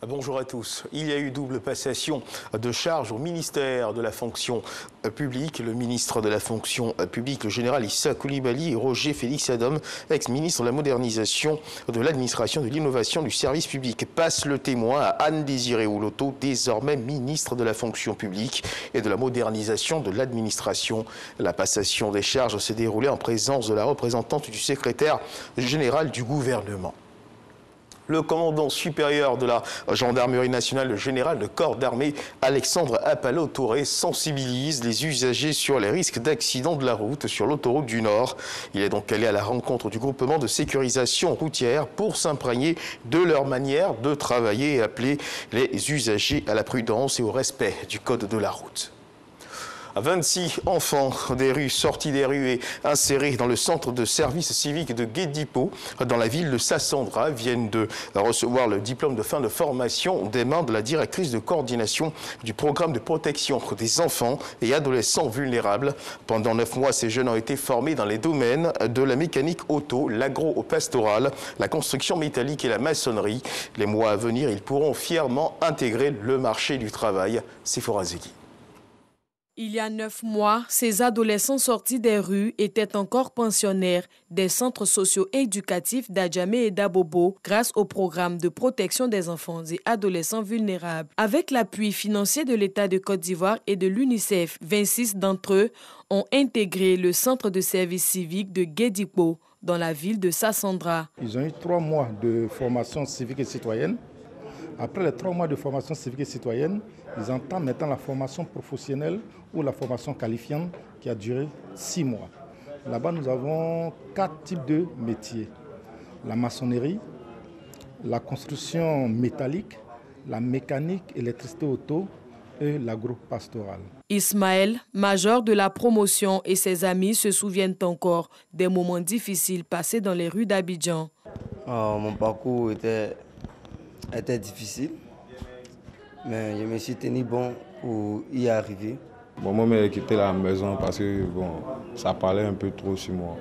Bonjour à tous. Il y a eu double passation de charges au ministère de la fonction publique. Le ministre de la fonction publique, le général Issa Coulibaly, et Roger Félix Adom, ex-ministre de la modernisation de l'administration, de l'innovation du service public, passent le témoin à Anne-Désirée Ouloto, désormais ministre de la fonction publique et de la modernisation de l'administration. La passation des charges s'est déroulée en présence de la représentante du secrétaire général du gouvernement. Le commandant supérieur de la gendarmerie nationale, le général de corps d'armée Alexandre Appalo-Touré, sensibilise les usagers sur les risques d'accidents de la route sur l'autoroute du Nord. Il est donc allé à la rencontre du groupement de sécurisation routière pour s'imprégner de leur manière de travailler et appeler les usagers à la prudence et au respect du code de la route. 26 enfants des rues sortis des rues et insérés dans le centre de service civique de Guédipo, dans la ville de Sassandra, viennent de recevoir le diplôme de fin de formation des mains de la directrice de coordination du programme de protection des enfants et adolescents vulnérables. Pendant 9 mois, ces jeunes ont été formés dans les domaines de la mécanique auto, l'agro-pastoral, la construction métallique et la maçonnerie. Les mois à venir, ils pourront fièrement intégrer le marché du travail. Sephora Zegui. Il y a 9 mois, ces adolescents sortis des rues étaient encore pensionnaires des centres socio-éducatifs d'Adjamé et d'Abobo grâce au programme de protection des enfants et adolescents vulnérables. Avec l'appui financier de l'État de Côte d'Ivoire et de l'UNICEF, 26 d'entre eux ont intégré le centre de service civique de Guédipo dans la ville de Sassandra. Ils ont eu 3 mois de formation civique et citoyenne. Après les 3 mois de formation civique et citoyenne, ils entament maintenant la formation professionnelle ou la formation qualifiante qui a duré 6 mois. Là-bas, nous avons 4 types de métiers. La maçonnerie, la construction métallique, la mécanique, électricité auto et l'agro-pastoral. Ismaël, major de la promotion, et ses amis se souviennent encore des moments difficiles passés dans les rues d'Abidjan. Mon parcours était difficile, mais je me suis tenu bon pour y arriver. Moi, j'ai quitté la maison parce que ça parlait un peu trop sur moi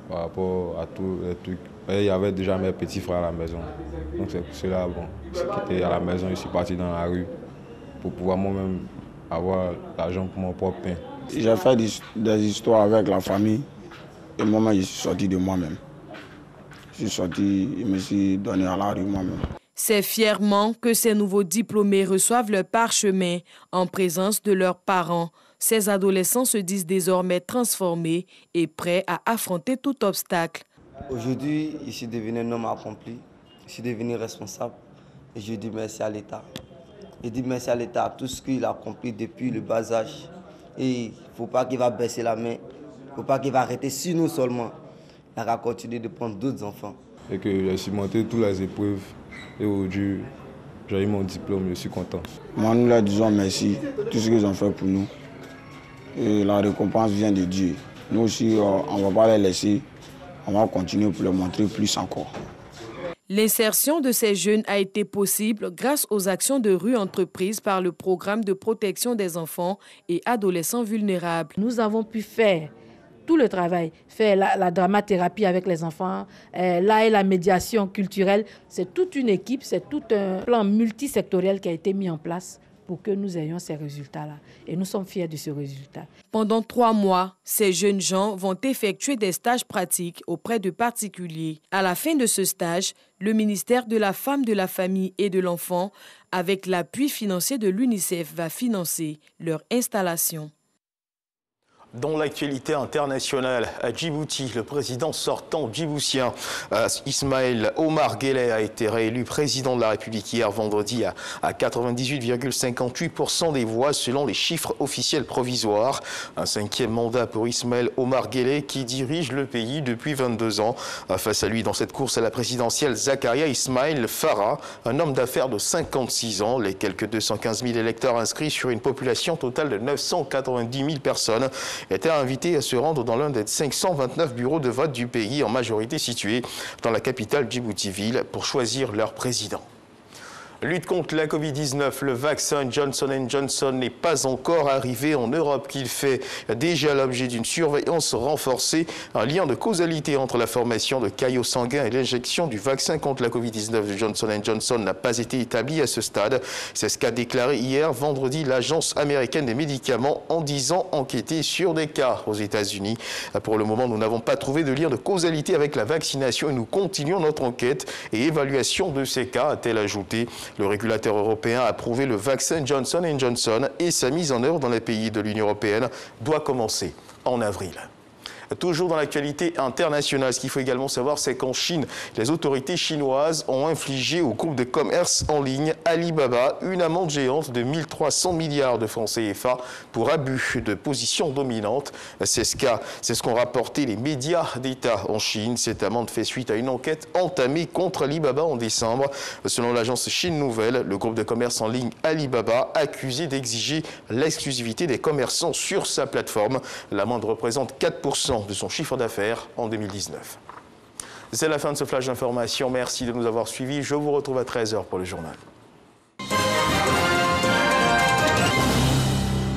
par rapport à tous les trucs. Il y avait déjà mes petits frères à la maison. Donc c'est pour cela, j'ai quitté à la maison, je suis parti dans la rue pour pouvoir moi-même avoir l'argent pour mon propre pain. J'ai fait des histoires avec la famille et moi-même, je suis sorti de moi-même. Je suis sorti, je me suis donné à la rue moi-même. C'est fièrement que ces nouveaux diplômés reçoivent leur parchemin en présence de leurs parents. Ces adolescents se disent désormais transformés et prêts à affronter tout obstacle. Aujourd'hui, je suis devenu un homme accompli, je suis devenu responsable et je dis merci à l'État. Je dis merci à l'État, à tout ce qu'il a accompli depuis le bas âge. Et il ne faut pas qu'il va baisser la main, il ne faut pas qu'il va arrêter sur nous seulement. Il va continuer de prendre d'autres enfants. Et que j'ai surmonté toutes les épreuves. Et aujourd'hui, j'ai eu mon diplôme, je suis content. Moi, nous leur disons merci pour tout ce qu'ils ont fait pour nous. Et la récompense vient de Dieu. Nous aussi, on ne va pas les laisser. On va continuer pour leur montrer plus encore. L'insertion de ces jeunes a été possible grâce aux actions de rue entreprises par le programme de protection des enfants et adolescents vulnérables. Nous avons pu faire tout le travail, faire la dramathérapie avec les enfants, là et la médiation culturelle. C'est toute une équipe, c'est tout un plan multisectoriel qui a été mis en place pour que nous ayons ces résultats-là. Et nous sommes fiers de ce résultat. Pendant 3 mois, ces jeunes gens vont effectuer des stages pratiques auprès de particuliers. À la fin de ce stage, le ministère de la Femme, de la Famille et de l'Enfant, avec l'appui financier de l'UNICEF, va financer leur installation. Dans l'actualité internationale, à Djibouti, le président sortant djiboutien Ismaël Omar Guelleh a été réélu président de la République hier vendredi à 98,58% des voix selon les chiffres officiels provisoires. Un 5e mandat pour Ismaël Omar Guelleh qui dirige le pays depuis 22 ans. Face à lui dans cette course à la présidentielle, Zakaria Ismaël Farah, un homme d'affaires de 56 ans. Les quelques 215 000 électeurs inscrits sur une population totale de 990 000 personnes étaient invités à se rendre dans l'un des 529 bureaux de vote du pays, en majorité situés dans la capitale Djibouti-Ville, pour choisir leur président. Lutte contre la Covid-19, le vaccin Johnson & Johnson n'est pas encore arrivé en Europe, qu'il fait déjà l'objet d'une surveillance renforcée. Un lien de causalité entre la formation de caillots sanguins et l'injection du vaccin contre la Covid-19 de Johnson & Johnson n'a pas été établi à ce stade. C'est ce qu'a déclaré hier vendredi l'Agence américaine des médicaments en disant enquêter sur des cas aux États-Unis. Pour le moment, nous n'avons pas trouvé de lien de causalité avec la vaccination et nous continuons notre enquête et évaluation de ces cas, a-t-elle ajouté. Le régulateur européen a approuvé le vaccin Johnson & Johnson et sa mise en œuvre dans les pays de l'Union européenne doit commencer en avril. Toujours dans l'actualité internationale, ce qu'il faut également savoir, c'est qu'en Chine, les autorités chinoises ont infligé au groupe de commerce en ligne Alibaba une amende géante de 1300 milliards de francs CFA pour abus de position dominante. C'est ce qu'ont rapporté les médias d'État en Chine. Cette amende fait suite à une enquête entamée contre Alibaba en décembre. Selon l'agence Chine Nouvelle, le groupe de commerce en ligne Alibaba accusé d'exiger l'exclusivité des commerçants sur sa plateforme. L'amende représente 4% de son chiffre d'affaires en 2019. C'est la fin de ce flash d'information. Merci de nous avoir suivis. Je vous retrouve à 13h pour le journal.